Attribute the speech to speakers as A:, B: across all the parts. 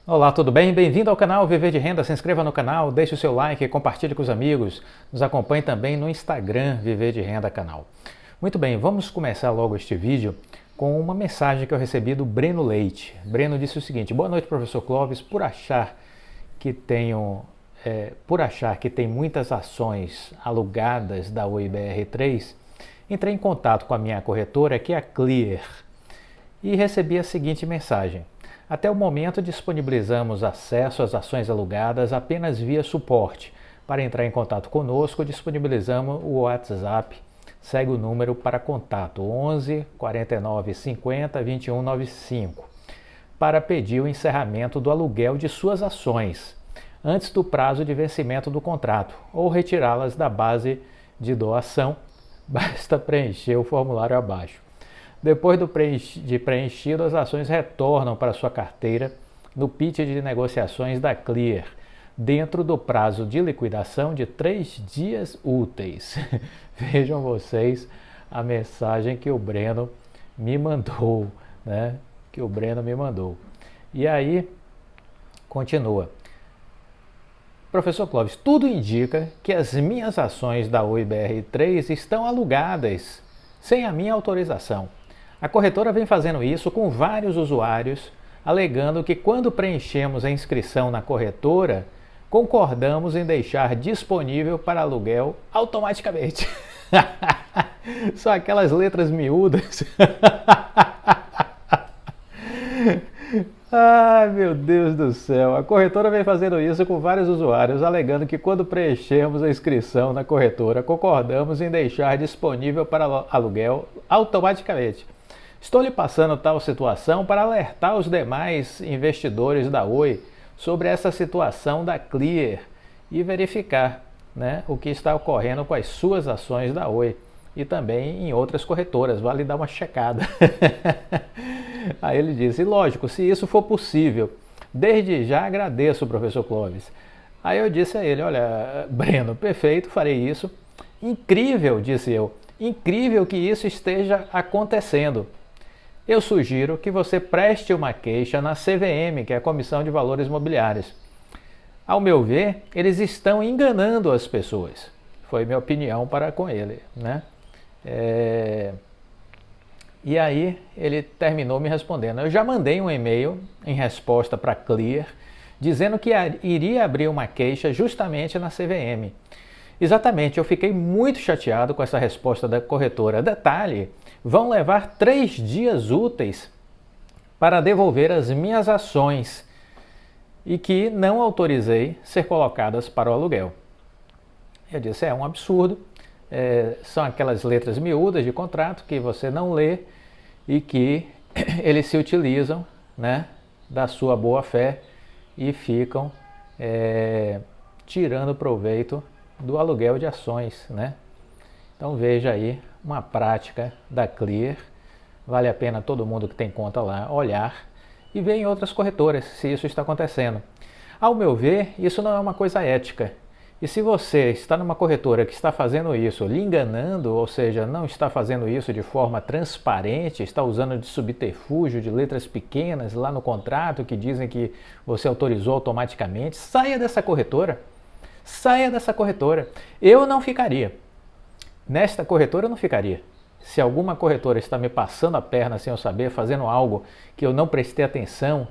A: Olá, tudo bem? Bem-vindo ao canal Viver de Renda. Se inscreva no canal, deixe o seu like, compartilhe com os amigos. Nos acompanhe também no Instagram Viver de Renda Canal. Muito bem, vamos começar logo este vídeo com uma mensagem que eu recebi do Breno Leite. Breno disse o seguinte: boa noite, professor Clóvis. Por achar que tem muitas ações alugadas da Oi BR3, entrei em contato com a minha corretora, que é a Clear, e recebi a seguinte mensagem: até o momento disponibilizamos acesso às ações alugadas apenas via suporte. Para entrar em contato conosco, disponibilizamos o WhatsApp. Segue o número para contato 11 49 50 21 95 para pedir o encerramento do aluguel de suas ações antes do prazo de vencimento do contrato ou retirá-las da base de doação. Basta preencher o formulário abaixo. Depois de preenchido, as ações retornam para sua carteira no pitch de negociações da Clear, dentro do prazo de liquidação de 3 dias úteis. Vejam vocês a mensagem que o Breno me mandou, né? E aí, continua. Professor Clóvis, tudo indica que as minhas ações da Oi BR3 estão alugadas sem a minha autorização. A corretora vem fazendo isso com vários usuários, alegando que quando preenchemos a inscrição na corretora, concordamos em deixar disponível para aluguel automaticamente. São aquelas letras miúdas. Ai, meu Deus do céu. A corretora vem fazendo isso com vários usuários, alegando que quando preenchemos a inscrição na corretora, concordamos em deixar disponível para aluguel automaticamente. Estou lhe passando tal situação para alertar os demais investidores da Oi sobre essa situação da Clear e verificar, né, o que está ocorrendo com as suas ações da Oi e também em outras corretoras. Vale dar uma checada. Aí ele disse: lógico, se isso for possível, desde já agradeço, professor Clóvis. Aí eu disse a ele: olha, Breno, perfeito, farei isso. Incrível, disse eu, incrível que isso esteja acontecendo. Eu sugiro que você preste uma queixa na CVM, que é a Comissão de Valores Mobiliários. Ao meu ver, eles estão enganando as pessoas. Foi minha opinião para com ele, né? E aí ele terminou me respondendo. Eu já mandei um e-mail em resposta para a Clear, dizendo que iria abrir uma queixa justamente na CVM. Exatamente, eu fiquei muito chateado com essa resposta da corretora. Detalhe, vão levar 3 dias úteis para devolver as minhas ações e que não autorizei ser colocadas para o aluguel. Eu disse: é um absurdo, são aquelas letras miúdas de contrato que você não lê e que eles se utilizam, né, da sua boa fé e ficam tirando proveito do aluguel de ações, né? Então veja aí uma prática da Clear. Vale a pena todo mundo que tem conta lá olhar e ver em outras corretoras se isso está acontecendo. Ao meu ver, isso não é uma coisa ética. E se você está numa corretora que está fazendo isso, lhe enganando, ou seja, não está fazendo isso de forma transparente, está usando de subterfúgio, de letras pequenas lá no contrato que dizem que você autorizou automaticamente, saia dessa corretora. Saia dessa corretora. Eu não ficaria. Nesta corretora eu não ficaria. Se alguma corretora está me passando a perna sem eu saber, fazendo algo que eu não prestei atenção,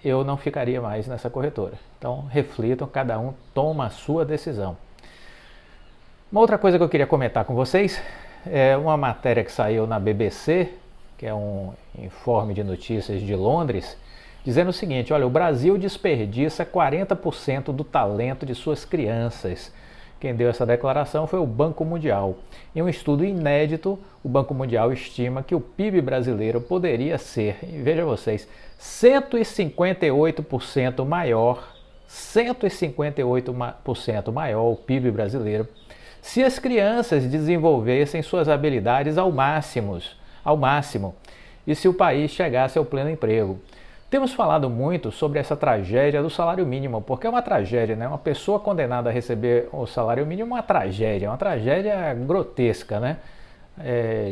A: eu não ficaria mais nessa corretora. Então reflitam, cada um toma a sua decisão. Uma outra coisa que eu queria comentar com vocês é uma matéria que saiu na BBC, que é um informe de notícias de Londres, dizendo o seguinte: olha, o Brasil desperdiça 40% do talento de suas crianças. Quem deu essa declaração foi o Banco Mundial. Em um estudo inédito, o Banco Mundial estima que o PIB brasileiro poderia ser, veja vocês, 158% maior, 158% maior o PIB brasileiro, se as crianças desenvolvessem suas habilidades ao máximo, e se o país chegasse ao pleno emprego. Temos falado muito sobre essa tragédia do salário mínimo, porque é uma tragédia, né? Uma pessoa condenada a receber o salário mínimo é uma tragédia grotesca, né?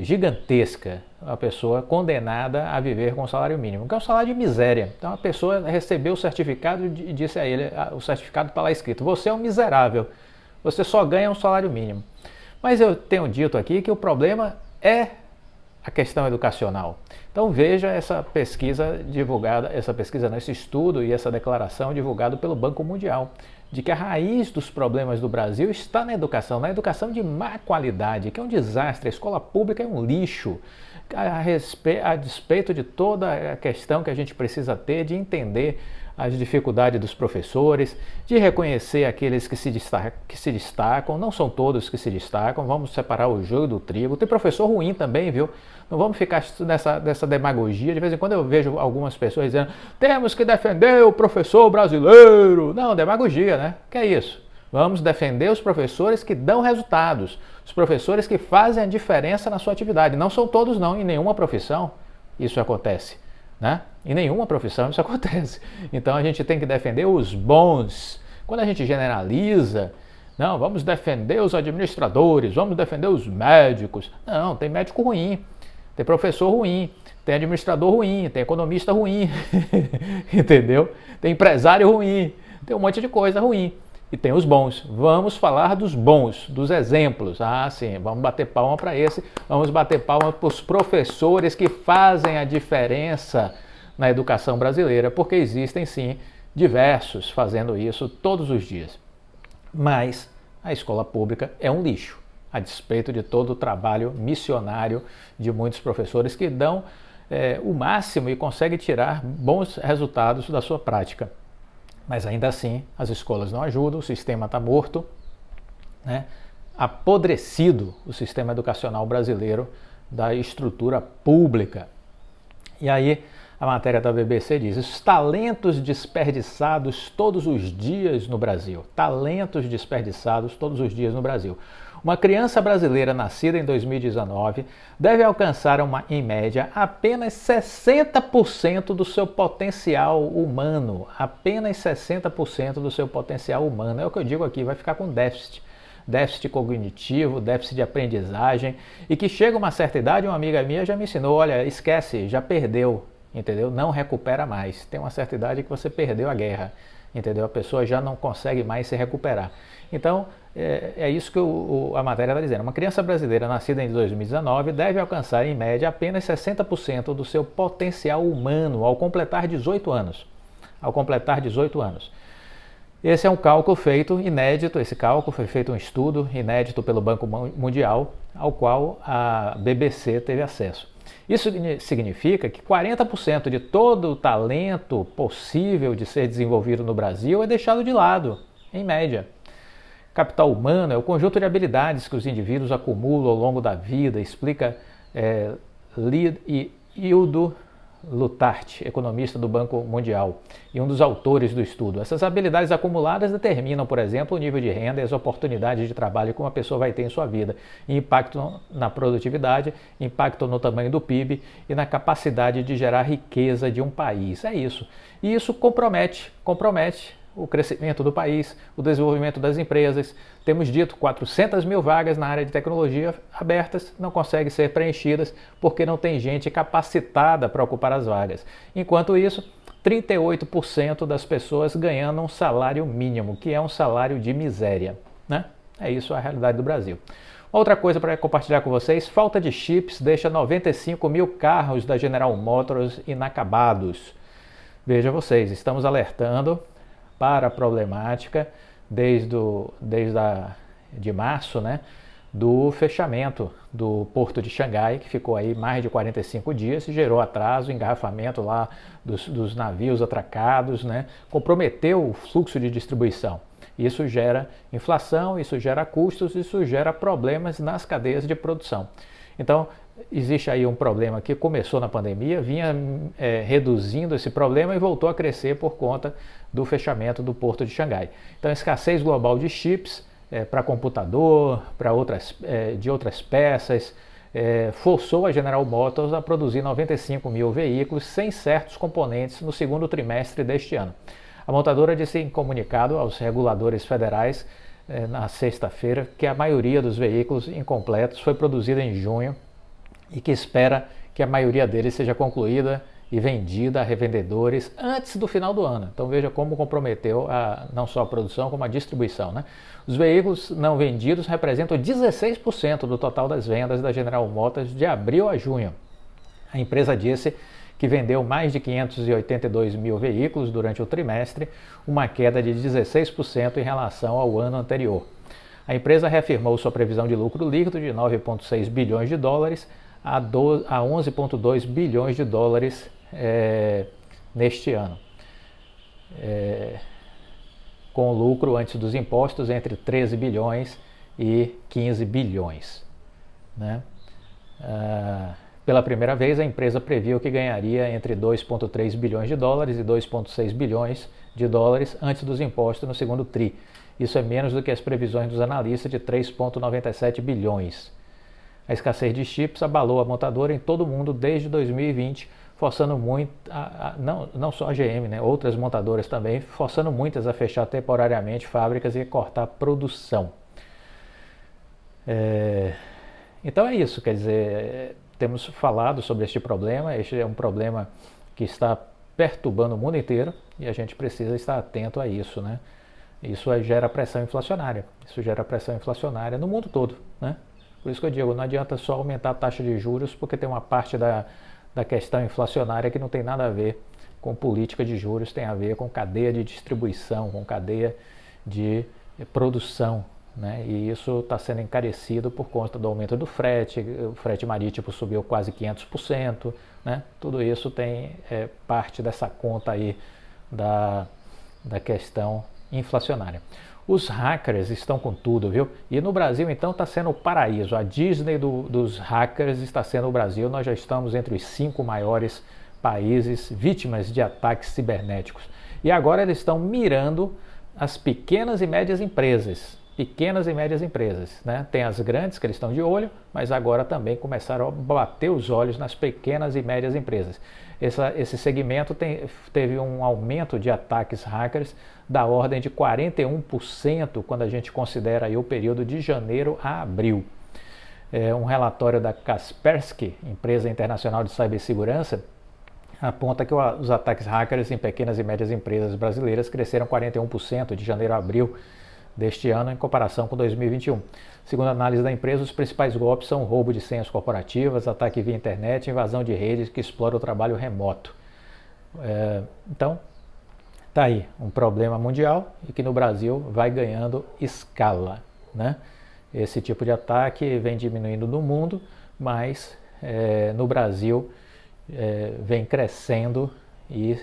A: gigantesca, a pessoa condenada a viver com salário mínimo, que é um salário de miséria. Então a pessoa recebeu o certificado e disse a ele, o certificado está lá escrito, você é um miserável, você só ganha um salário mínimo. Mas eu tenho dito aqui que o problema é a questão educacional. Então veja essa pesquisa divulgada, esse estudo e essa declaração divulgado pelo Banco Mundial, de que a raiz dos problemas do Brasil está na educação de má qualidade, que é um desastre, a escola pública é um lixo, a despeito de toda a questão que a gente precisa ter de entender as dificuldades dos professores, de reconhecer aqueles que se destacam, não são todos que se destacam, vamos separar o joio do trigo. Tem professor ruim também, viu? Não vamos ficar nessa demagogia. De vez em quando eu vejo algumas pessoas dizendo temos que defender o professor brasileiro. Não, demagogia, né? Que é isso? Vamos defender os professores que dão resultados, os professores que fazem a diferença na sua atividade. Não são todos não, em nenhuma profissão isso acontece. Né? Em nenhuma profissão isso acontece. Então a gente tem que defender os bons. Quando a gente generaliza, não, vamos defender os administradores, vamos defender os médicos. Não, tem médico ruim, tem professor ruim, tem administrador ruim, tem economista ruim, entendeu? Tem empresário ruim, tem um monte de coisa ruim. E tem os bons. Vamos falar dos bons, dos exemplos. Ah, sim, vamos bater palma para esse. Vamos bater palma para os professores que fazem a diferença na educação brasileira, porque existem sim diversos fazendo isso todos os dias. Mas a escola pública é um lixo, a despeito de todo o trabalho missionário de muitos professores que dão o máximo e conseguem tirar bons resultados da sua prática. Mas ainda assim, as escolas não ajudam, o sistema está morto, né? Apodrecido o sistema educacional brasileiro da estrutura pública. E aí, a matéria da BBC diz, os talentos desperdiçados todos os dias no Brasil. Talentos desperdiçados todos os dias no Brasil. Uma criança brasileira nascida em 2019 deve alcançar, em média, apenas 60% do seu potencial humano. Apenas 60% do seu potencial humano. É o que eu digo aqui, vai ficar com déficit. Déficit cognitivo, déficit de aprendizagem. E que chega uma certa idade, uma amiga minha já me ensinou, olha, esquece, já perdeu, entendeu? Não recupera mais. Tem uma certa idade que você perdeu a guerra, entendeu? A pessoa já não consegue mais se recuperar. Então, é isso que a matéria está dizendo. Uma criança brasileira nascida em 2019 deve alcançar, em média, apenas 60% do seu potencial humano ao completar 18 anos. Ao completar 18 anos. Esse é um cálculo feito inédito, esse cálculo foi feito um estudo inédito pelo Banco Mundial, ao qual a BBC teve acesso. Isso significa que 40% de todo o talento possível de ser desenvolvido no Brasil é deixado de lado, em média. Capital humano é o conjunto de habilidades que os indivíduos acumulam ao longo da vida, explica Hildo Luttart, economista do Banco Mundial e um dos autores do estudo. Essas habilidades acumuladas determinam, por exemplo, o nível de renda e as oportunidades de trabalho que uma pessoa vai ter em sua vida, e impactam na produtividade, impactam no tamanho do PIB e na capacidade de gerar riqueza de um país. É isso. E isso compromete o crescimento do país, o desenvolvimento das empresas. Temos dito 400 mil vagas na área de tecnologia abertas, não conseguem ser preenchidas porque não tem gente capacitada para ocupar as vagas. Enquanto isso, 38% das pessoas ganhando um salário mínimo, que é um salário de miséria, né? É isso a realidade do Brasil. Outra coisa para compartilhar com vocês, falta de chips deixa 95 mil carros da General Motors inacabados. Veja vocês, estamos alertando para a problemática de março, né, do fechamento do Porto de Xangai, que ficou aí mais de 45 dias e gerou atraso, engarrafamento lá dos navios atracados, né, comprometeu o fluxo de distribuição. Isso gera inflação, isso gera custos, isso gera problemas nas cadeias de produção. Então, existe aí um problema que começou na pandemia, vinha reduzindo esse problema e voltou a crescer por conta do fechamento do Porto de Xangai. Então, a escassez global de chips para computador, de outras peças, forçou a General Motors a produzir 95 mil veículos sem certos componentes no segundo trimestre deste ano. A montadora disse em comunicado aos reguladores federais na sexta-feira que a maioria dos veículos incompletos foi produzida em junho e que espera que a maioria deles seja concluída e vendida a revendedores antes do final do ano. Então veja como comprometeu não só a produção como a distribuição, né? Os veículos não vendidos representam 16% do total das vendas da General Motors de abril a junho. A empresa disse que vendeu mais de 582 mil veículos durante o trimestre, uma queda de 16% em relação ao ano anterior. A empresa reafirmou sua previsão de lucro líquido de 9,6 bilhões de dólares a 11,2 bilhões de dólares neste ano, com lucro antes dos impostos entre 13 bilhões e 15 bilhões. Né? Pela primeira vez, a empresa previu que ganharia entre 2,3 bilhões de dólares e 2,6 bilhões de dólares antes dos impostos no segundo TRI. Isso é menos do que as previsões dos analistas de 3,97 bilhões. A escassez de chips abalou a montadora em todo o mundo desde 2020, forçando muito, não só a GM, né, outras montadoras também, forçando muitas a fechar temporariamente fábricas e cortar produção. Então é isso, quer dizer, temos falado sobre este problema. Este é um problema que está perturbando o mundo inteiro e a gente precisa estar atento a isso, né? Isso gera pressão inflacionária, no mundo todo, né? Por isso que eu digo, não adianta só aumentar a taxa de juros, porque tem uma parte da questão inflacionária que não tem nada a ver com política de juros, tem a ver com cadeia de distribuição, com cadeia de produção, né? E isso está sendo encarecido por conta do aumento do frete, o frete marítimo subiu quase 500%, né? Tudo isso tem parte dessa conta aí da questão inflacionária. Os hackers estão com tudo, viu? E no Brasil, então, está sendo o paraíso. A Disney dos hackers está sendo o Brasil. Nós já estamos entre os 5 maiores países vítimas de ataques cibernéticos. E agora eles estão mirando as pequenas e médias empresas. Né? Tem as grandes que eles estão de olho, mas agora também começaram a bater os olhos nas pequenas e médias empresas. Esse segmento teve um aumento de ataques hackers da ordem de 41% quando a gente considera aí o período de janeiro a abril. Um relatório da Kaspersky, empresa internacional de cibersegurança, aponta que os ataques hackers em pequenas e médias empresas brasileiras cresceram 41% de janeiro a abril deste ano em comparação com 2021. Segundo a análise da empresa, os principais golpes são roubo de senhas corporativas, ataque via internet, invasão de redes que exploram o trabalho remoto. Então, está aí um problema mundial e que no Brasil vai ganhando escala, né? Esse tipo de ataque vem diminuindo no mundo, mas no Brasil vem crescendo e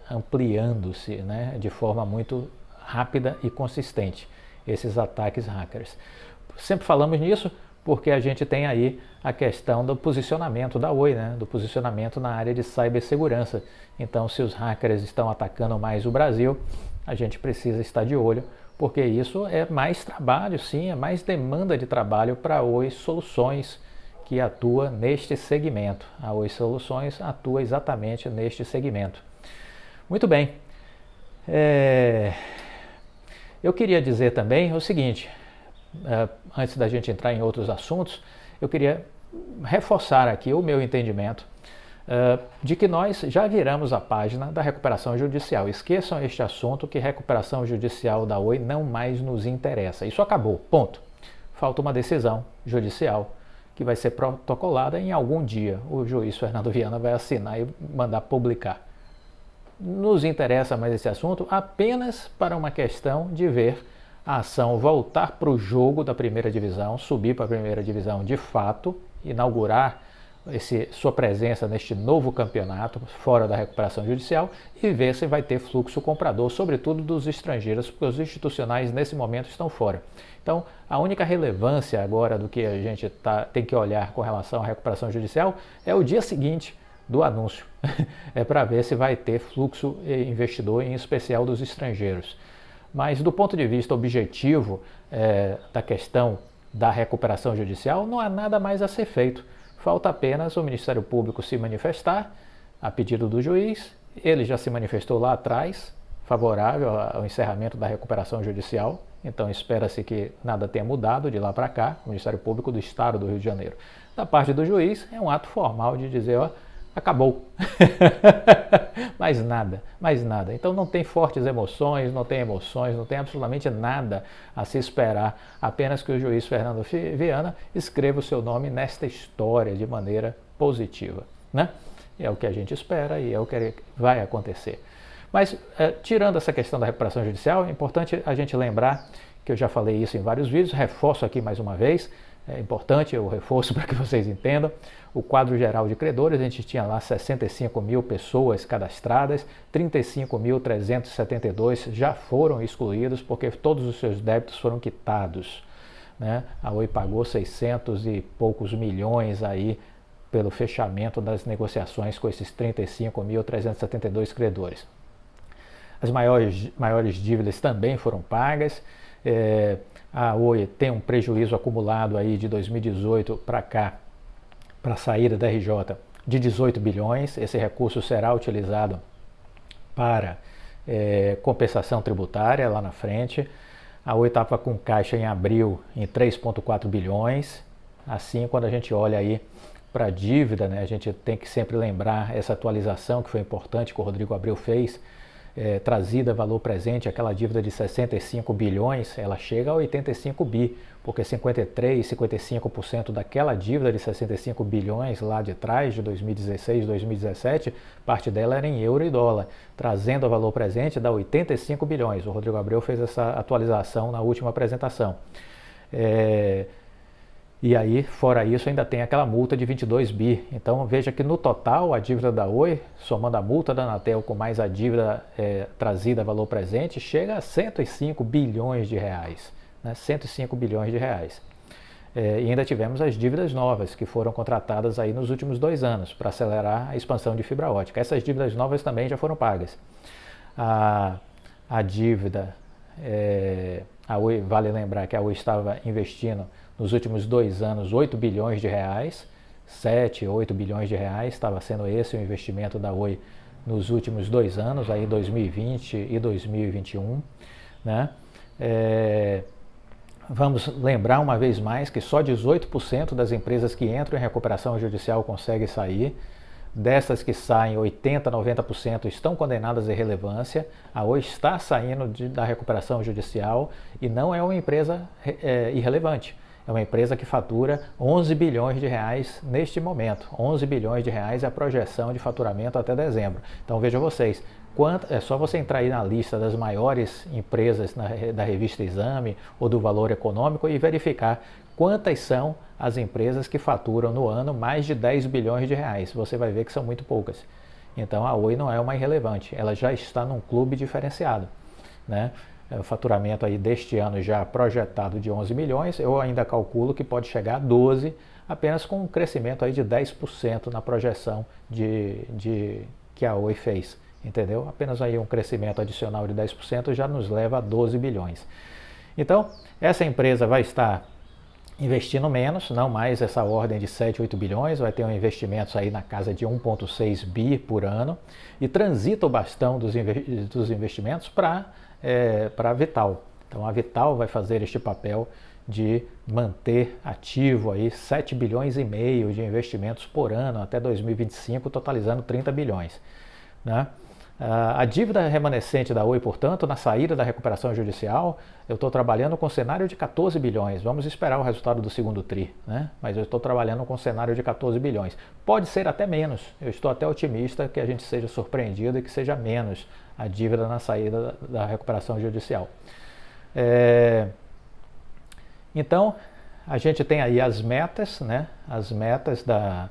A: ampliando-se, né, de forma muito rápida e consistente, esses ataques hackers. Sempre falamos nisso porque a gente tem aí a questão do posicionamento da Oi, né, do posicionamento na área de cibersegurança. Então, se os hackers estão atacando mais o Brasil, a gente precisa estar de olho, porque isso é mais trabalho, sim, é mais demanda de trabalho para a Oi Soluções, que atua neste segmento. A Oi Soluções atua exatamente neste segmento. Muito bem. Eu queria dizer também o seguinte, antes da gente entrar em outros assuntos, eu queria reforçar aqui o meu entendimento de que nós já viramos a página da recuperação judicial. Esqueçam este assunto, que recuperação judicial da Oi não mais nos interessa. Isso acabou, ponto. Falta uma decisão judicial que vai ser protocolada em algum dia. O juiz Fernando Viana vai assinar e mandar publicar. Nos interessa mais esse assunto apenas para uma questão de ver a ação voltar para o jogo da primeira divisão, subir para a primeira divisão de fato, inaugurar sua presença neste novo campeonato fora da recuperação judicial e ver se vai ter fluxo comprador, sobretudo dos estrangeiros, porque os institucionais nesse momento estão fora. Então, a única relevância agora do que a gente tem que olhar com relação à recuperação judicial é o dia seguinte do anúncio, é para ver se vai ter fluxo investidor, em especial dos estrangeiros. Mas do ponto de vista objetivo da questão da recuperação judicial, não há nada mais a ser feito. Falta apenas o Ministério Público se manifestar a pedido do juiz. Ele já se manifestou lá atrás, favorável ao encerramento da recuperação judicial, então espera-se que nada tenha mudado de lá para cá, o Ministério Público do Estado do Rio de Janeiro. Da parte do juiz, é um ato formal de dizer, ó, acabou. Mais nada, mais nada. Então não tem fortes emoções, não tem absolutamente nada a se esperar, apenas que o juiz Fernando Viana escreva o seu nome nesta história de maneira positiva, né? É o que a gente espera e é o que vai acontecer. Mas, tirando essa questão da recuperação judicial, é importante a gente lembrar, que eu já falei isso em vários vídeos, reforço aqui mais uma vez, é importante o reforço para que vocês entendam, o quadro geral de credores, a gente tinha lá 65 mil pessoas cadastradas, 35.372 já foram excluídos porque todos os seus débitos foram quitados, né? A Oi pagou 600 e poucos milhões aí pelo fechamento das negociações com esses 35.372 credores. As maiores dívidas também foram pagas. A Oi tem um prejuízo acumulado aí de 2018 para cá, para a saída da RJ, de 18 bilhões. Esse recurso será utilizado para compensação tributária lá na frente. A Oi estava com caixa em abril em 3,4 bilhões. Assim, quando a gente olha aí para a dívida, né, a gente tem que sempre lembrar essa atualização que foi importante que o Rodrigo Abreu fez, trazida valor presente, aquela dívida de 65 bilhões, ela chega a 85 bi, porque 55% daquela dívida de 65 bilhões lá de trás, de 2016, 2017, parte dela era em euro e dólar, trazendo a valor presente dá 85 bilhões. O Rodrigo Abreu fez essa atualização na última apresentação. E aí, fora isso, ainda tem aquela multa de 22 bi. Então, veja que no total, a dívida da Oi, somando a multa da Anatel com mais a dívida trazida a valor presente, chega a 105 bilhões de reais. Né? 105 bilhões de reais. E ainda tivemos as dívidas novas, que foram contratadas aí nos últimos 2 anos, para acelerar a expansão de fibra ótica. Essas dívidas novas também já foram pagas. A dívida, a Oi, vale lembrar que a Oi estava investindo nos últimos 2 anos, 8 bilhões de reais, 7, 8 bilhões de reais, estava sendo esse o investimento da Oi nos últimos 2 anos, aí 2020 e 2021, né? Vamos lembrar uma vez mais que só 18% das empresas que entram em recuperação judicial conseguem sair. Dessas que saem, 80%, 90% estão condenadas à irrelevância. A Oi está saindo da recuperação judicial e não é uma empresa irrelevante. É uma empresa que fatura 11 bilhões de reais neste momento. 11 bilhões de reais é a projeção de faturamento até dezembro. Então vejam vocês, é só você entrar aí na lista das maiores empresas da revista Exame ou do Valor Econômico e verificar quantas são as empresas que faturam no ano mais de 10 bilhões de reais. Você vai ver que são muito poucas. Então a Oi não é uma irrelevante, ela já está num clube diferenciado, né? O faturamento aí deste ano já projetado de 11 milhões, eu ainda calculo que pode chegar a 12, apenas com um crescimento aí de 10% na projeção que a Oi fez, entendeu? Apenas aí um crescimento adicional de 10% já nos leva a 12 bilhões. Então, essa empresa vai estar investindo menos, não mais essa ordem de 7, 8 bilhões, vai ter um investimentos aí na casa de 1,6 bi por ano e transita o bastão dos investimentos para a Vital. Então a Vital vai fazer este papel de manter ativo aí 7 bilhões e meio de investimentos por ano até 2025, totalizando 30 bilhões. Né? A dívida remanescente da Oi, portanto, na saída da recuperação judicial, eu estou trabalhando com um cenário de 14 bilhões. Vamos esperar o resultado do segundo TRI, né? Mas eu estou trabalhando com um cenário de 14 bilhões. Pode ser até menos. Eu estou até otimista que a gente seja surpreendido e que seja menos a dívida na saída da recuperação judicial. Então, a gente tem aí as metas, né? As metas da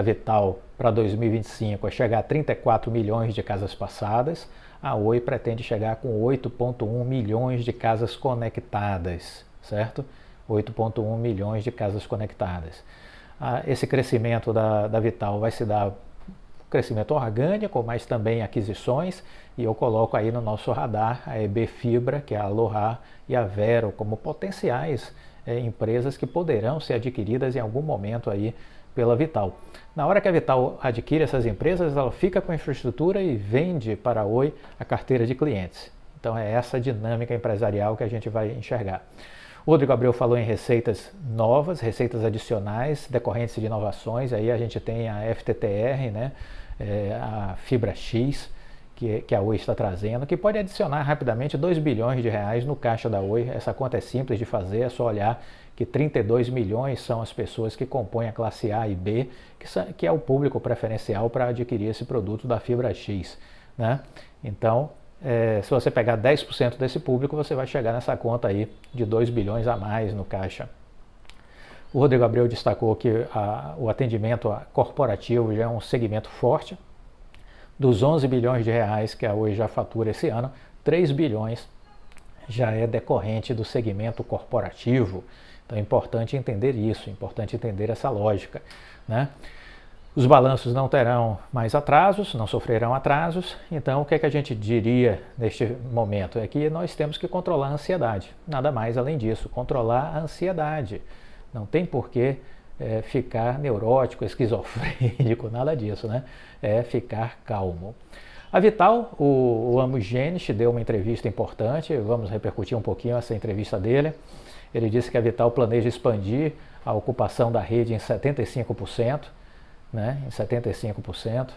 A: Vital para 2025 é chegar a 34 milhões de casas passadas. A Oi pretende chegar com 8,1 milhões de casas conectadas, certo? 8,1 milhões de casas conectadas. Esse crescimento da Vital vai se dar crescimento orgânico, mas também aquisições, e eu coloco aí no nosso radar a EB Fibra, que é a Aloha e a Vero, como potenciais empresas que poderão ser adquiridas em algum momento aí pela Vital. Na hora que a Vital adquire essas empresas, ela fica com a infraestrutura e vende para a Oi a carteira de clientes. Então é essa dinâmica empresarial que a gente vai enxergar. O Rodrigo Abreu falou em receitas novas, receitas adicionais, decorrentes de inovações. Aí a gente tem a FTTR, né, a Fibra X, que a Oi está trazendo, que pode adicionar rapidamente 2 bilhões de reais no caixa da Oi. Essa conta é simples de fazer, é só olhar que 32 milhões são as pessoas que compõem a classe A e B, que é o público preferencial para adquirir esse produto da Fibra X, né? Então, se você pegar 10% desse público, você vai chegar nessa conta aí de 2 bilhões a mais no caixa. O Rodrigo Abreu destacou que o atendimento corporativo já é um segmento forte. Dos 11 bilhões de reais que a Oi já fatura esse ano, 3 bilhões já é decorrente do segmento corporativo. Então é importante entender isso, é importante entender essa lógica, né? Os balanços não terão mais atrasos, não sofrerão atrasos. Então o que é que a gente diria neste momento? É que nós temos que controlar a ansiedade. Nada mais além disso, controlar a ansiedade. Não tem porquê ficar neurótico, esquizofrênico, nada disso, né? É ficar calmo. A Vital, o Amo Genisch deu uma entrevista importante, vamos repercutir um pouquinho essa entrevista dele. Ele disse que a Vital planeja expandir a ocupação da rede em 75%, né? Em 75%.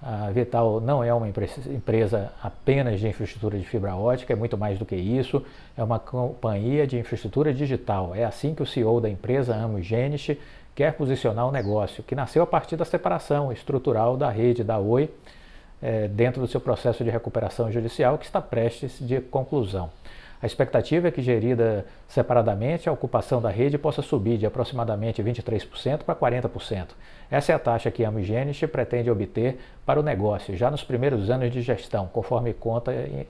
A: A Vital não é uma empresa apenas de infraestrutura de fibra ótica, é muito mais do que isso, é uma companhia de infraestrutura digital. É assim que o CEO da empresa, Amo Genisch, quer posicionar o negócio, que nasceu a partir da separação estrutural da rede da Oi, dentro do seu processo de recuperação judicial, que está prestes de conclusão. A expectativa é que, gerida separadamente, a ocupação da rede possa subir de aproximadamente 23% para 40%. Essa é a taxa que a Amo Genisch pretende obter para o negócio, já nos primeiros anos de gestão, conforme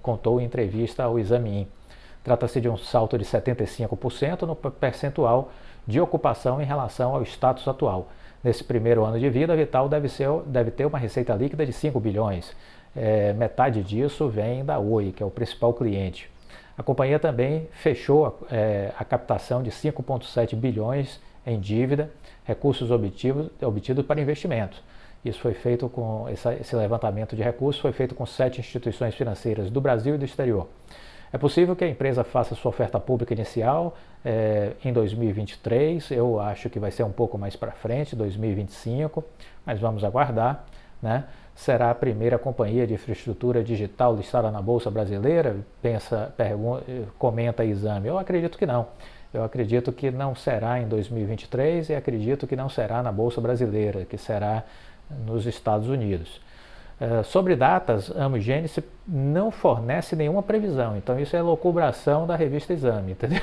A: contou em entrevista ao Exame In. Trata-se de um salto de 75% no percentual de ocupação em relação ao status atual. Nesse primeiro ano de vida, a Vital deve ter uma receita líquida de 5 bilhões. Metade disso vem da Oi, que é o principal cliente. A companhia também fechou a captação de 5,7 bilhões em dívida, recursos obtidos para investimentos. Isso foi feito esse levantamento de recursos foi feito com 7 instituições financeiras do Brasil e do exterior. É possível que a empresa faça sua oferta pública inicial em 2023, eu acho que vai ser um pouco mais para frente, 2025, mas vamos aguardar, né? Será a primeira companhia de infraestrutura digital listada na Bolsa Brasileira? Comenta Exame. Eu acredito que não. Eu acredito que não será em 2023 e acredito que não será na Bolsa Brasileira, que será nos Estados Unidos. Sobre datas, Amo Genisch não fornece nenhuma previsão, então isso é locubração da revista Exame, entendeu?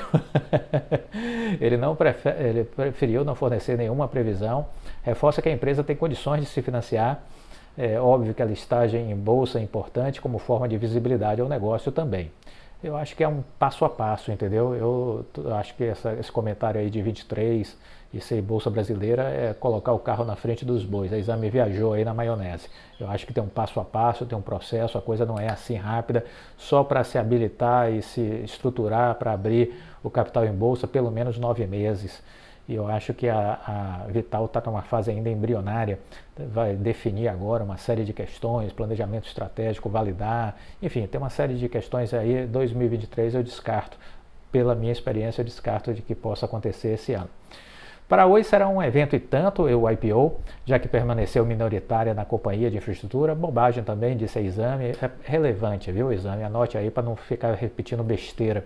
A: Ele preferiu não fornecer nenhuma previsão, reforça que a empresa tem condições de se financiar. É óbvio que a listagem em bolsa é importante como forma de visibilidade ao negócio também. Eu acho que é um passo a passo, entendeu? Eu acho que esse comentário aí de 23 e ser Bolsa Brasileira é colocar o carro na frente dos bois. A Exame viajou aí na maionese. Eu acho que tem um passo a passo, tem um processo, a coisa não é assim rápida, só para se habilitar e se estruturar para abrir o capital em bolsa, pelo menos 9 meses. E eu acho que a Vital está numa fase ainda embrionária, vai definir agora uma série de questões, planejamento estratégico, validar, enfim, tem uma série de questões aí. 2023 eu descarto, pela minha experiência, eu descarto de que possa acontecer esse ano. Para a Oi será um evento e tanto, o IPO, já que permaneceu minoritária na companhia de infraestrutura. Bobagem também, disse a Exame, é relevante, viu, Exame? Anote aí para não ficar repetindo besteira.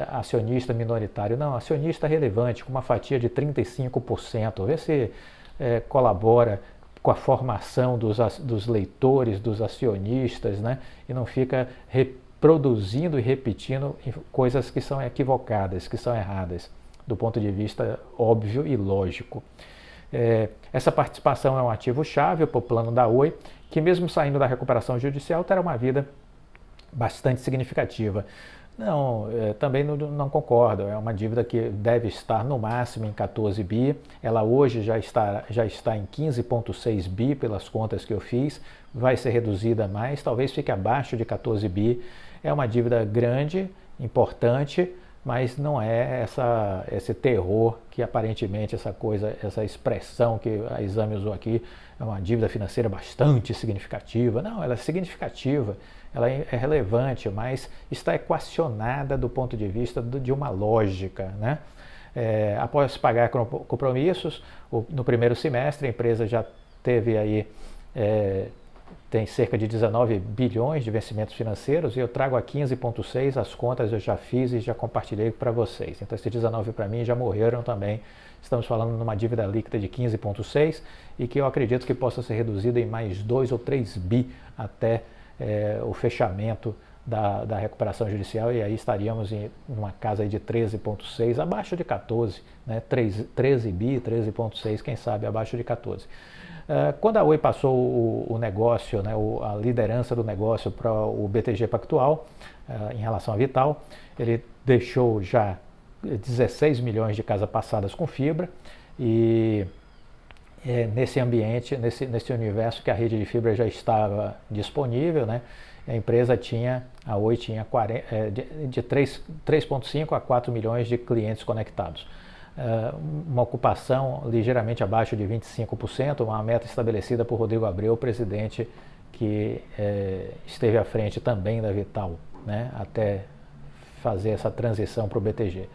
A: Acionista minoritário, não, acionista relevante, com uma fatia de 35%. Vê se colabora com a formação dos leitores, dos acionistas, né? E não fica reproduzindo e repetindo coisas que são equivocadas, que são erradas, do ponto de vista óbvio e lógico. Essa participação é um ativo-chave para o plano da Oi, que mesmo saindo da recuperação judicial terá uma vida bastante significativa. Não, também não concordo, é uma dívida que deve estar no máximo em 14 bi, ela hoje já está em 15,6 bi pelas contas que eu fiz, vai ser reduzida mais, talvez fique abaixo de 14 bi, é uma dívida grande, importante, mas não é esse terror que aparentemente essa expressão que a Exame usou aqui, é uma dívida financeira bastante significativa. Não, ela é significativa, ela é relevante, mas está equacionada do ponto de vista de uma lógica, né? Após pagar compromissos, no primeiro semestre a empresa já teve aí, tem cerca de 19 bilhões de vencimentos financeiros e eu trago a 15,6, as contas eu já fiz e já compartilhei para vocês. Então esses 19 para mim já morreram também. Estamos falando numa dívida líquida de 15,6 e que eu acredito que possa ser reduzida em mais 2 ou 3 bi até o fechamento da recuperação judicial, e aí estaríamos em uma casa aí de 13,6, abaixo de 14, né? 13 bi, 13,6, quem sabe abaixo de 14. Quando a Oi passou o negócio, né, a liderança do negócio para o BTG Pactual, em relação à Vital, ele deixou já 16 milhões de casas passadas com fibra, e nesse ambiente, nesse universo que a rede de fibra já estava disponível, né, a Oi tinha de 3,5 a 4 milhões de clientes conectados. Uma ocupação ligeiramente abaixo de 25%, uma meta estabelecida por Rodrigo Abreu, presidente que esteve à frente também da Vital, né, até fazer essa transição para o BTG.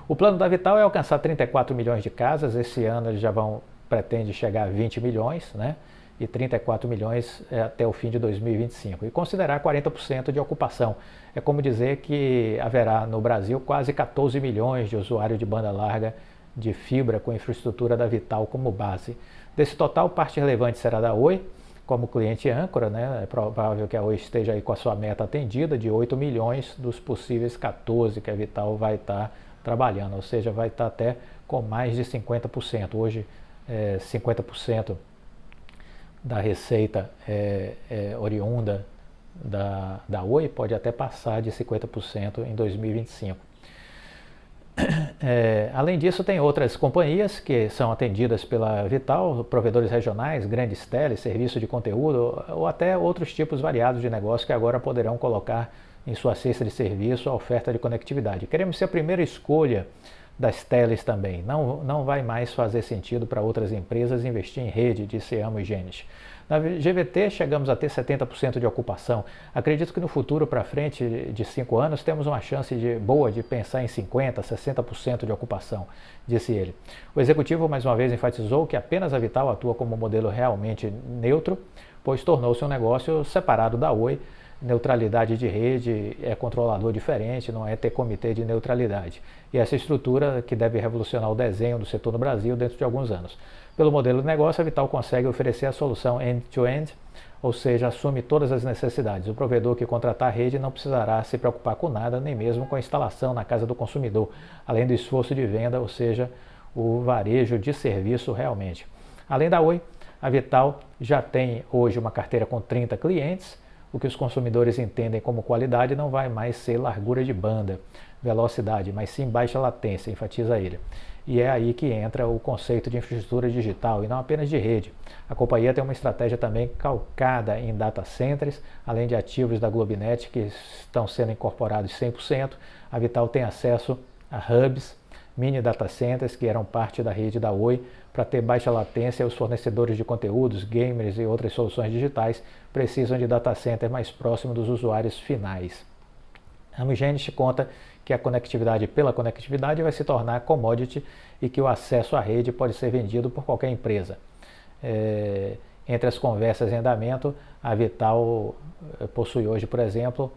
A: O plano da Vital é alcançar 34 milhões de casas, esse ano eles já pretende chegar a 20 milhões, né, e 34 milhões até o fim de 2025, e considerar 40% de ocupação. É como dizer que haverá no Brasil quase 14 milhões de usuários de banda larga de fibra com infraestrutura da Vital como base. Desse total, parte relevante será da Oi, como cliente âncora, né? É provável que a Oi esteja aí com a sua meta atendida de 8 milhões dos possíveis 14 que a Vital vai estar trabalhando, ou seja, vai estar até com mais de 50%. Hoje, 50% da receita oriunda da Oi, pode até passar de 50% em 2025. Além disso, tem outras companhias que são atendidas pela Vital, provedores regionais, grandes teles, serviço de conteúdo ou até outros tipos variados de negócio que agora poderão colocar em sua cesta de serviço a oferta de conectividade. Queremos ser a primeira escolha das teles também. Não vai mais fazer sentido para outras empresas investir em rede, disse Amos Genis. Na GVT chegamos a ter 70% de ocupação. Acredito que no futuro, para frente de 5 anos, temos uma chance boa de pensar em 50%, 60% de ocupação, disse ele. O executivo mais uma vez enfatizou que apenas a Vital atua como modelo realmente neutro, pois tornou-se um negócio separado da Oi. Neutralidade de rede é controlador diferente, não é ter comitê de neutralidade. E essa estrutura que deve revolucionar o desenho do setor no Brasil dentro de alguns anos. Pelo modelo de negócio, a Vital consegue oferecer a solução end-to-end, ou seja, assume todas as necessidades. O provedor que contratar a rede não precisará se preocupar com nada, nem mesmo com a instalação na casa do consumidor, além do esforço de venda, ou seja, o varejo de serviço realmente. Além da Oi, a Vital já tem hoje uma carteira com 30 clientes. O que os consumidores entendem como qualidade não vai mais ser largura de banda, velocidade, mas sim baixa latência, enfatiza ele. E é aí que entra o conceito de infraestrutura digital e não apenas de rede. A companhia tem uma estratégia também calcada em data centers, além de ativos da Globinet que estão sendo incorporados 100%. A Vital tem acesso a hubs, mini data centers que eram parte da rede da Oi. Para ter baixa latência, os fornecedores de conteúdos, gamers e outras soluções digitais precisam de data center mais próximo dos usuários finais. A Amos conta que a conectividade pela conectividade vai se tornar commodity e que o acesso à rede pode ser vendido por qualquer empresa. Entre as conversas em andamento, a Vital possui hoje, por exemplo,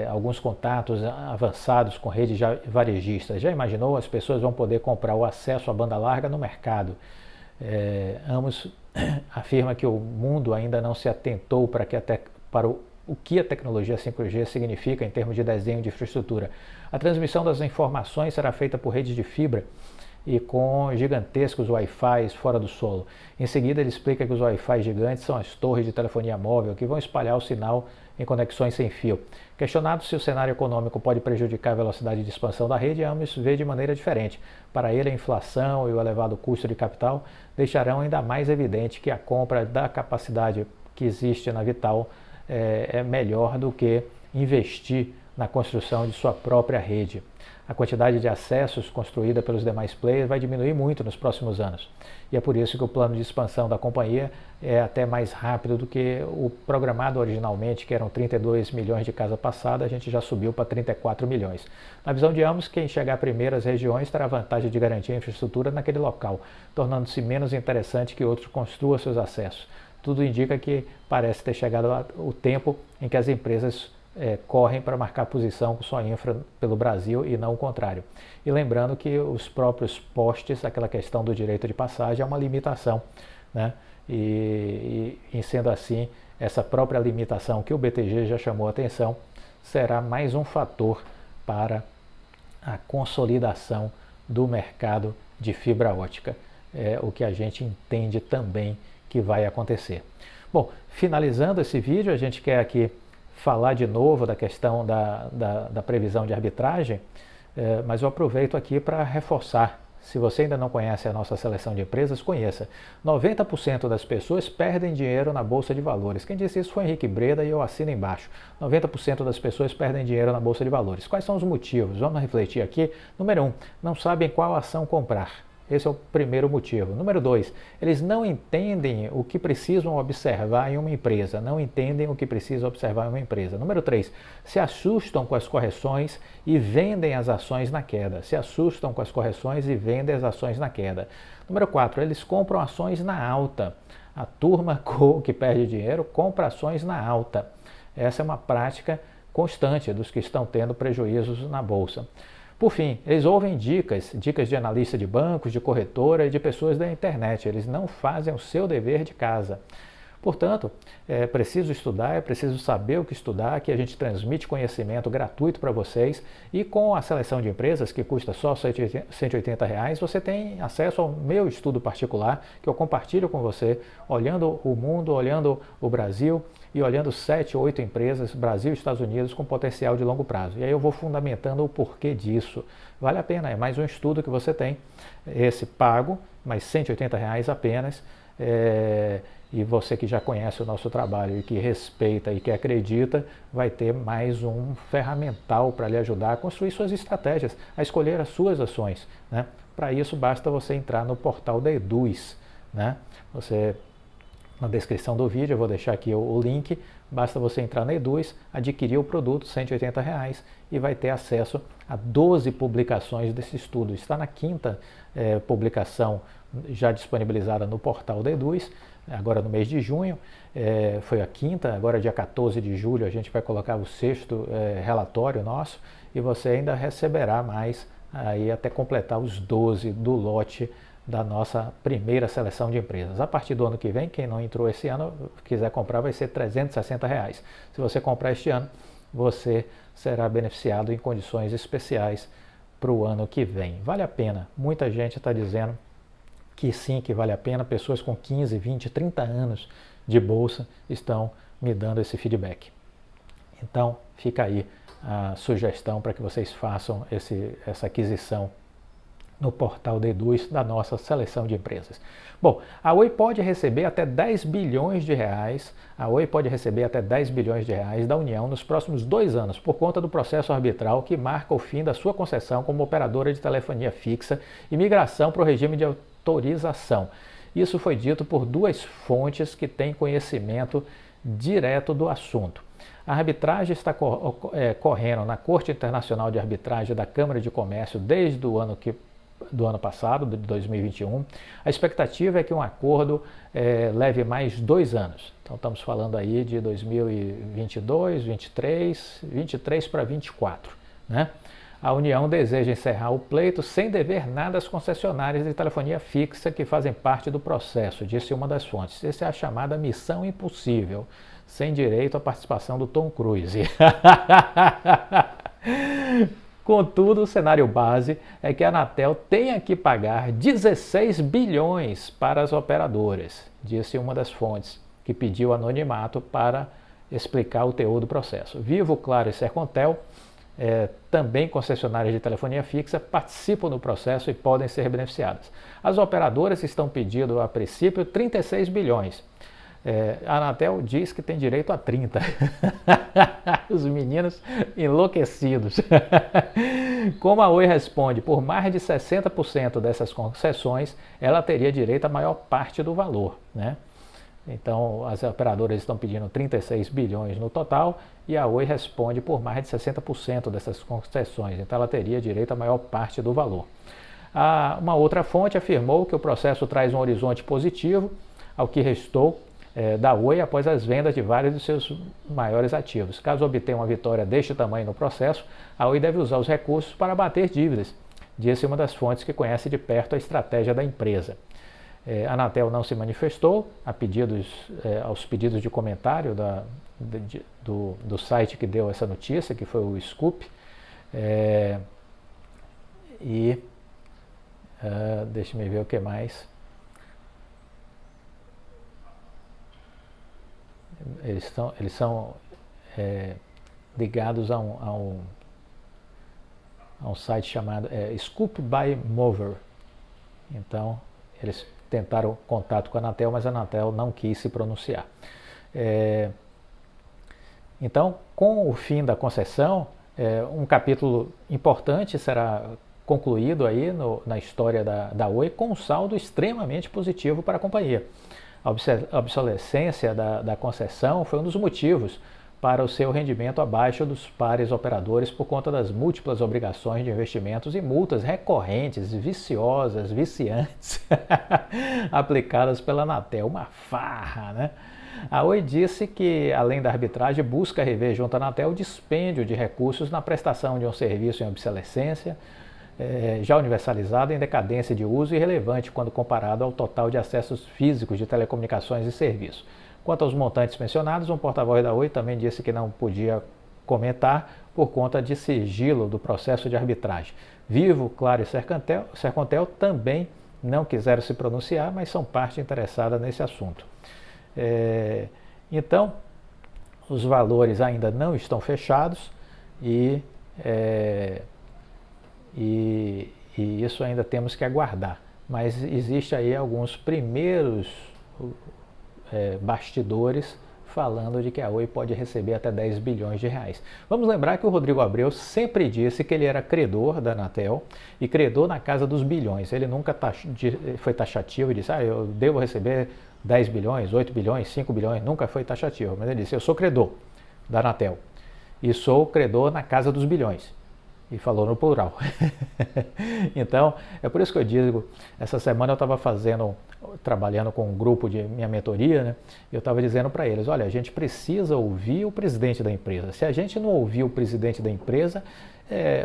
A: alguns contatos avançados com redes varejistas. Já imaginou? As pessoas vão poder comprar o acesso à banda larga no mercado. Amos afirma que o mundo ainda não se atentou para o que a tecnologia 5G significa em termos de desenho de infraestrutura. A transmissão das informações será feita por redes de fibra e com gigantescos Wi-Fi fora do solo. Em seguida, ele explica que os Wi-Fi gigantes são as torres de telefonia móvel que vão espalhar o sinal em conexões sem fio. Questionado se o cenário econômico pode prejudicar a velocidade de expansão da rede, Amos vê de maneira diferente. Para ele, a inflação e o elevado custo de capital deixarão ainda mais evidente que a compra da capacidade que existe na Vital é melhor do que investir na construção de sua própria rede. A quantidade de acessos construída pelos demais players vai diminuir muito nos próximos anos. E é por isso que o plano de expansão da companhia é até mais rápido do que o programado originalmente, que eram 32 milhões de casa passada, a gente já subiu para 34 milhões. Na visão de ambos, quem chegar primeiro às regiões terá a vantagem de garantir a infraestrutura naquele local, tornando-se menos interessante que outros construam seus acessos. Tudo indica que parece ter chegado o tempo em que as empresas correm para marcar posição com sua infra pelo Brasil e não o contrário. E lembrando que os próprios postes, aquela questão do direito de passagem é uma limitação, né? E sendo assim, essa própria limitação que o BTG já chamou a atenção será mais um fator para a consolidação do mercado de fibra ótica. É o que a gente entende também que vai acontecer. Bom, finalizando esse vídeo, a gente quer aqui falar de novo da questão da previsão de arbitragem, mas eu aproveito aqui para reforçar. Se você ainda não conhece a nossa seleção de empresas, conheça. 90% das pessoas perdem dinheiro na Bolsa de Valores. Quem disse isso foi Henrique Breda e eu assino embaixo. 90% das pessoas perdem dinheiro na Bolsa de Valores. Quais são os motivos? Vamos refletir aqui. Número 1, não sabem qual ação comprar. Esse é o primeiro motivo. Número 2, eles não entendem o que precisam observar em uma empresa. Não entendem o que precisam observar em uma empresa. Número 3, se assustam com as correções e vendem as ações na queda. Se assustam com as correções e vendem as ações na queda. Número 4, eles compram ações na alta. A turma que perde dinheiro compra ações na alta. Essa é uma prática constante dos que estão tendo prejuízos na bolsa. Por fim, eles ouvem dicas de analista de bancos, de corretora e de pessoas da internet. Eles não fazem o seu dever de casa. Portanto, é preciso estudar, é preciso saber o que estudar, que a gente transmite conhecimento gratuito para vocês e com a seleção de empresas, que custa só R$180, você tem acesso ao meu estudo particular, que eu compartilho com você, olhando o mundo, olhando o Brasil e olhando 7, 8 empresas, Brasil e Estados Unidos, com potencial de longo prazo. E aí eu vou fundamentando o porquê disso. Vale a pena, é mais um estudo que você tem, esse pago, mas R$180 apenas. E você que já conhece o nosso trabalho e que respeita e que acredita, vai ter mais um ferramental para lhe ajudar a construir suas estratégias, a escolher as suas ações, né? Para isso basta você entrar no portal da Eduz, né? Na descrição do vídeo eu vou deixar aqui o link, basta você entrar na Eduz, adquirir o produto, R$180, e vai ter acesso a 12 publicações desse estudo. Está na quinta publicação já disponibilizada no portal da Eduz, agora no mês de junho, foi a quinta, agora dia 14 de julho a gente vai colocar o sexto relatório nosso, e você ainda receberá mais aí até completar os 12 do lote da nossa primeira seleção de empresas. A partir do ano que vem, quem não entrou esse ano, quiser comprar, vai ser R$360. Se você comprar este ano, você será beneficiado em condições especiais para o ano que vem. Vale a pena. Muita gente está dizendo que sim, que vale a pena. Pessoas com 15, 20, 30 anos de bolsa estão me dando esse feedback. Então, fica aí a sugestão para que vocês façam essa aquisição no portal da Eduz da nossa seleção de empresas. Bom, a Oi pode receber até 10 bilhões de reais, a Oi pode receber até 10 bilhões de reais da União nos próximos 2 anos, por conta do processo arbitral que marca o fim da sua concessão como operadora de telefonia fixa e migração para o regime de autorização. Isso foi dito por 2 fontes que têm conhecimento direto do assunto. A arbitragem está correndo na Corte Internacional de Arbitragem da Câmara de Comércio desde o do ano passado, de 2021, a expectativa é que um acordo leve mais 2 anos. Então estamos falando aí de 2022, 23 para 24, né? A União deseja encerrar o pleito sem dever nada às concessionárias de telefonia fixa que fazem parte do processo, disse uma das fontes. Essa é a chamada missão impossível, sem direito à participação do Tom Cruise. Contudo, o cenário base é que a Anatel tenha que pagar 16 bilhões para as operadoras, disse uma das fontes, que pediu anonimato para explicar o teor do processo. Vivo, Claro e Sercontel, também concessionárias de telefonia fixa, participam do processo e podem ser beneficiadas. As operadoras estão pedindo, a princípio, 36 bilhões. A Anatel diz que tem direito a 30. Os meninos enlouquecidos. Como a Oi responde por mais de 60% dessas concessões, ela teria direito à maior parte do valor, né? Então, as operadoras estão pedindo 36 bilhões no total e a Oi responde por mais de 60% dessas concessões. Então, ela teria direito à maior parte do valor. Uma outra fonte afirmou que o processo traz um horizonte positivo ao que restou da Oi após as vendas de vários dos seus maiores ativos. Caso obtenha uma vitória deste tamanho no processo, a Oi deve usar os recursos para abater dívidas, disse uma das fontes que conhece de perto a estratégia da empresa. A Anatel não se manifestou aos pedidos de comentário do site que deu essa notícia, que foi o Scoop. Deixa eu ver o que mais. Eles são ligados a um site chamado Scoop by Mover. Então, eles tentaram contato com a Anatel, mas a Anatel não quis se pronunciar. Então, com o fim da concessão, um capítulo importante será concluído aí na história da Oi com um saldo extremamente positivo para a companhia. A obsolescência da concessão foi um dos motivos para o seu rendimento abaixo dos pares operadores por conta das múltiplas obrigações de investimentos e multas recorrentes, viciosas, viciantes, aplicadas pela Anatel. Uma farra, né? A Oi disse que, além da arbitragem, busca rever junto à Anatel o dispêndio de recursos na prestação de um serviço em obsolescência, já universalizado, em decadência de uso e irrelevante quando comparado ao total de acessos físicos de telecomunicações e serviços. Quanto aos montantes mencionados, um porta-voz da Oi também disse que não podia comentar por conta de sigilo do processo de arbitragem. Vivo, Claro e Sercontel também não quiseram se pronunciar, mas são parte interessada nesse assunto. Então, os valores ainda não estão fechados e isso ainda temos que aguardar. Mas existe aí alguns primeiros bastidores falando de que a Oi pode receber até 10 bilhões de reais. Vamos lembrar que o Rodrigo Abreu sempre disse que ele era credor da Anatel e credor na casa dos bilhões. Ele nunca foi taxativo e disse, eu devo receber 10 bilhões, 8 bilhões, 5 bilhões, nunca foi taxativo. Mas ele disse, eu sou credor da Anatel e sou credor na casa dos bilhões. E falou no plural. Então, é por isso que eu digo, essa semana eu estava trabalhando com um grupo de minha mentoria, né? Eu estava dizendo para eles, olha, a gente precisa ouvir o presidente da empresa. Se a gente não ouvir o presidente da empresa,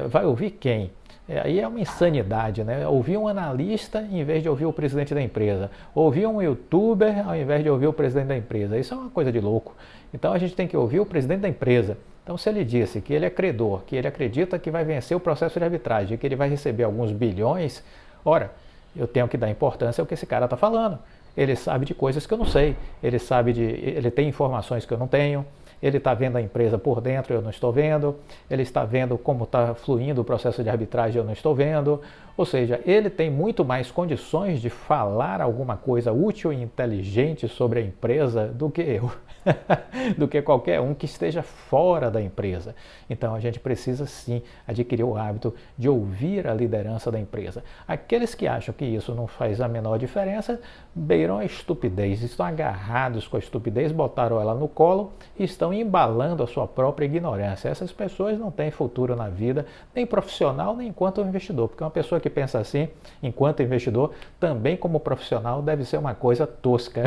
A: vai ouvir quem? Aí é uma insanidade, né? Ouvir um analista em vez de ouvir o presidente da empresa. Ouvir um youtuber ao invés de ouvir o presidente da empresa. Isso é uma coisa de louco. Então a gente tem que ouvir o presidente da empresa. Então, se ele disse que ele é credor, que ele acredita que vai vencer o processo de arbitragem, que ele vai receber alguns bilhões, ora, eu tenho que dar importância ao que esse cara está falando. Ele sabe de coisas que eu não sei, ele tem informações que eu não tenho, ele está vendo a empresa por dentro, eu não estou vendo, ele está vendo como está fluindo o processo de arbitragem, eu não estou vendo. Ou seja, ele tem muito mais condições de falar alguma coisa útil e inteligente sobre a empresa do que eu, do que qualquer um que esteja fora da empresa. Então a gente precisa sim adquirir o hábito de ouvir a liderança da empresa. Aqueles que acham que isso não faz a menor diferença, beiram a estupidez, estão agarrados com a estupidez, botaram ela no colo e estão embalando a sua própria ignorância. Essas pessoas não têm futuro na vida, nem profissional, nem enquanto investidor, porque uma pessoa que pensa assim, enquanto investidor, também como profissional, deve ser uma coisa tosca.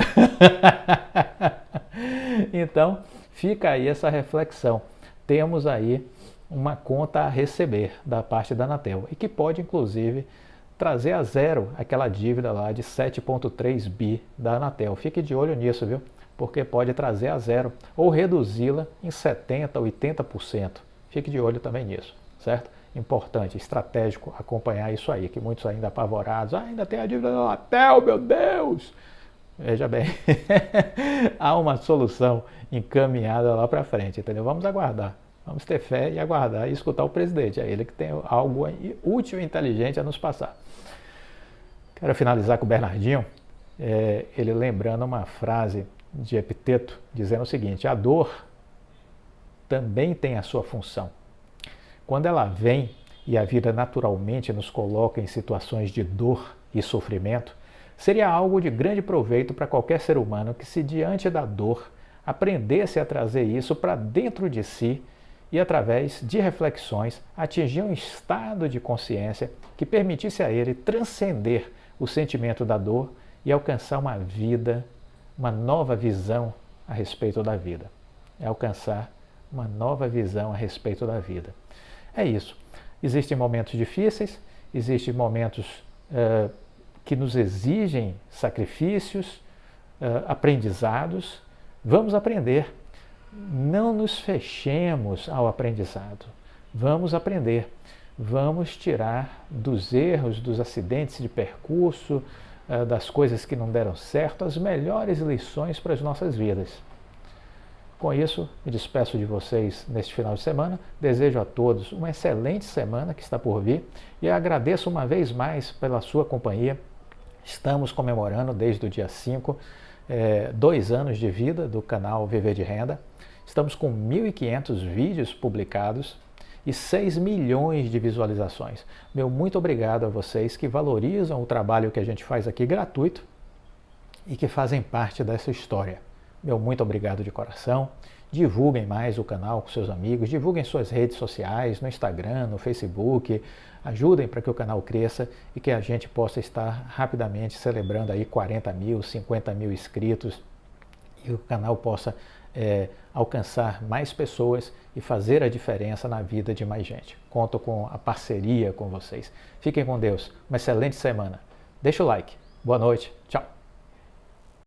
A: Então, fica aí essa reflexão. Temos aí uma conta a receber da parte da Anatel e que pode, inclusive, trazer a zero aquela dívida lá de 7,3 bi da Anatel. Fique de olho nisso, viu? Porque pode trazer a zero ou reduzi-la em 70%, 80%. Fique de olho também nisso, certo? Importante, estratégico acompanhar isso aí, que muitos ainda apavorados, ainda tem a dívida da Anatel, meu Deus! Veja bem, há uma solução encaminhada lá para frente, entendeu? Vamos aguardar, vamos ter fé e aguardar e escutar o presidente, é ele que tem algo útil e inteligente a nos passar. Quero finalizar com o Bernardinho, ele lembrando uma frase de Epiteto, dizendo o seguinte: a dor também tem a sua função. Quando ela vem e a vida naturalmente nos coloca em situações de dor e sofrimento, seria algo de grande proveito para qualquer ser humano que, se diante da dor, aprendesse a trazer isso para dentro de si e, através de reflexões, atingir um estado de consciência que permitisse a ele transcender o sentimento da dor e alcançar uma vida, uma nova visão a respeito da vida. É alcançar uma nova visão a respeito da vida. É isso. Existem momentos difíceis, existem momentos que nos exigem sacrifícios, aprendizados. Vamos aprender. Não nos fechemos ao aprendizado. Vamos aprender. Vamos tirar dos erros, dos acidentes de percurso, das coisas que não deram certo, as melhores lições para as nossas vidas. Com isso, me despeço de vocês neste final de semana. Desejo a todos uma excelente semana que está por vir e agradeço uma vez mais pela sua companhia. Estamos comemorando desde o dia 5, 2 anos de vida do canal Viver de Renda. Estamos com 1.500 vídeos publicados e 6 milhões de visualizações. Meu muito obrigado a vocês que valorizam o trabalho que a gente faz aqui gratuito e que fazem parte dessa história. Meu muito obrigado de coração. Divulguem mais o canal com seus amigos, divulguem suas redes sociais, no Instagram, no Facebook. Ajudem para que o canal cresça e que a gente possa estar rapidamente celebrando aí 40 mil, 50 mil inscritos e o canal possa alcançar mais pessoas e fazer a diferença na vida de mais gente. Conto com a parceria com vocês. Fiquem com Deus. Uma excelente semana. Deixa o like. Boa noite. Tchau.